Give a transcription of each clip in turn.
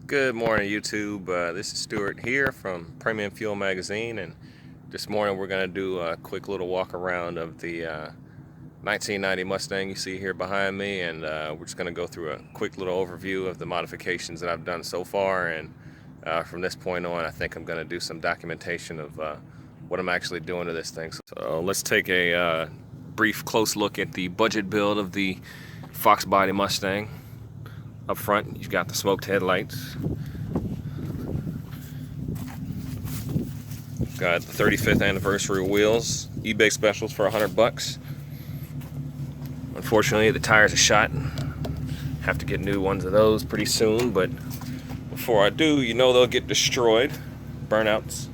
Good morning, YouTube. This is Stuart here from Premium Fuel Magazine, and this morning we're going to do a quick little walk around of the 1990 Mustang you see here behind me, and we're just going to go through a quick little overview of the modifications that I've done so far, and from this point on I think I'm going to do some documentation of what I'm actually doing to this thing. So let's take a brief close look at the budget build of the Fox body Mustang. Up front, you've got the smoked headlights. Got the 35th anniversary wheels, eBay specials for $100. Unfortunately, the tires are shot. Have to get new ones of those pretty soon, but before I do, you know they'll get destroyed, burnouts.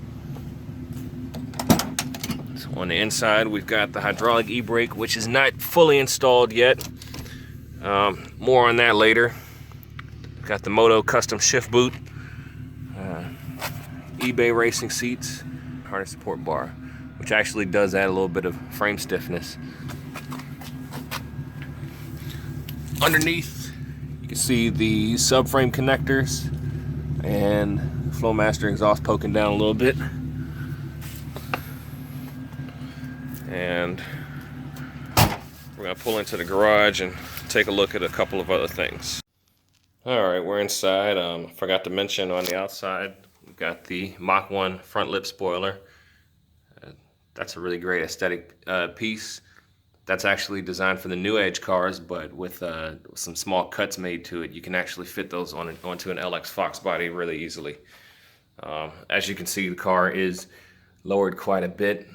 So on the inside, we've got the hydraulic e-brake, which is not fully installed yet. More on that later. Got the Moto custom shift boot, eBay racing seats, harness support bar, which actually does add a little bit of frame stiffness. Underneath, you can see the subframe connectors and Flowmaster exhaust poking down a little bit. And we're gonna pull into the garage and take a look at a couple of other things. Alright, we're inside. Forgot to mention on the outside, we've got the Mach 1 front lip spoiler. That's a really great aesthetic piece. That's actually designed for the new age cars, but with some small cuts made to it, you can actually fit those onto an LX Fox body really easily. As you can see, the car is lowered quite a bit.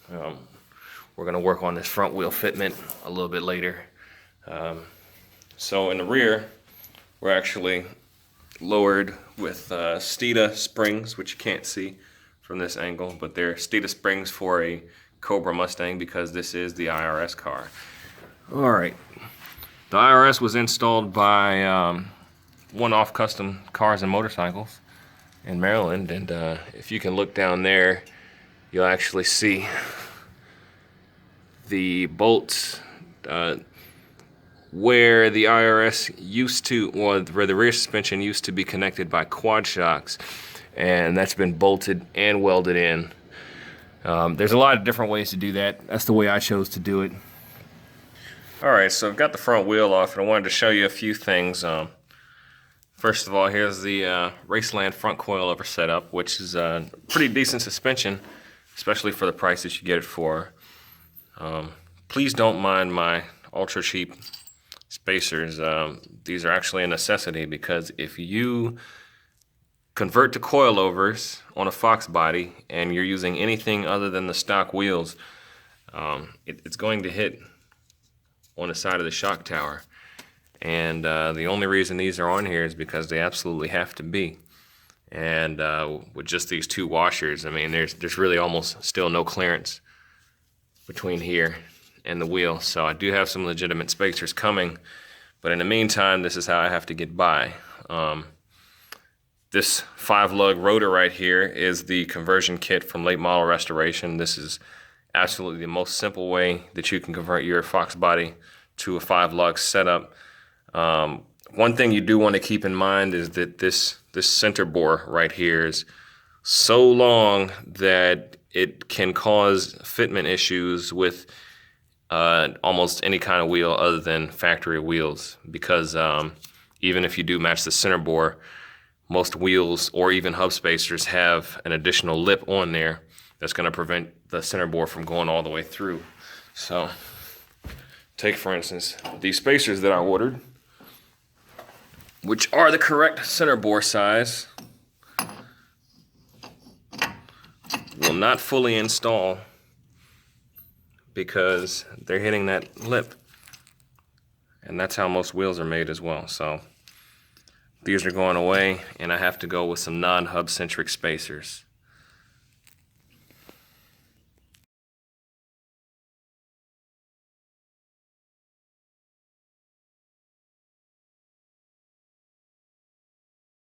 We're going to work on this front wheel fitment a little bit later. So in the rear, we're actually lowered with Steeda springs, which you can't see from this angle, but they're Steeda springs for a Cobra Mustang because this is the IRS car. All right, the IRS was installed by One-Off Custom Cars and Motorcycles in Maryland, and if you can look down there, you'll actually see the bolts where the IRS used to, or where the rear suspension used to be connected by quad shocks, and that's been bolted and welded in. There's a lot of different ways to do that. That's the way I chose to do it. Alright, so I've got the front wheel off, and I wanted to show you a few things. First of all, here's the Raceland front coilover setup, which is a pretty decent suspension, especially for the price that you get it for. Please don't mind my ultra cheap spacers. These are actually a necessity because if you convert to coilovers on a Fox body and you're using anything other than the stock wheels, it's going to hit on the side of the shock tower. And the only reason these are on here is because they absolutely have to be. And with just these two washers, I mean, there's really almost still no clearance between here and the wheel. So I do have some legitimate spacers coming, but in the meantime, this is how I have to get by. This 5-lug rotor right here is the conversion kit from Late Model Restoration. This is absolutely the most simple way that you can convert your Fox body to a 5-lug setup. One thing you do want to keep in mind is that this center bore right here is so long that it can cause fitment issues with almost any kind of wheel other than factory wheels, because even if you do match the center bore, most wheels or even hub spacers have an additional lip on there that's going to prevent the center bore from going all the way through. So take, for instance, these spacers that I ordered, which are the correct center bore size, will not fully install because they're hitting that lip, and that's how most wheels are made as well. So these are going away, and I have to go with some non-hub centric spacers.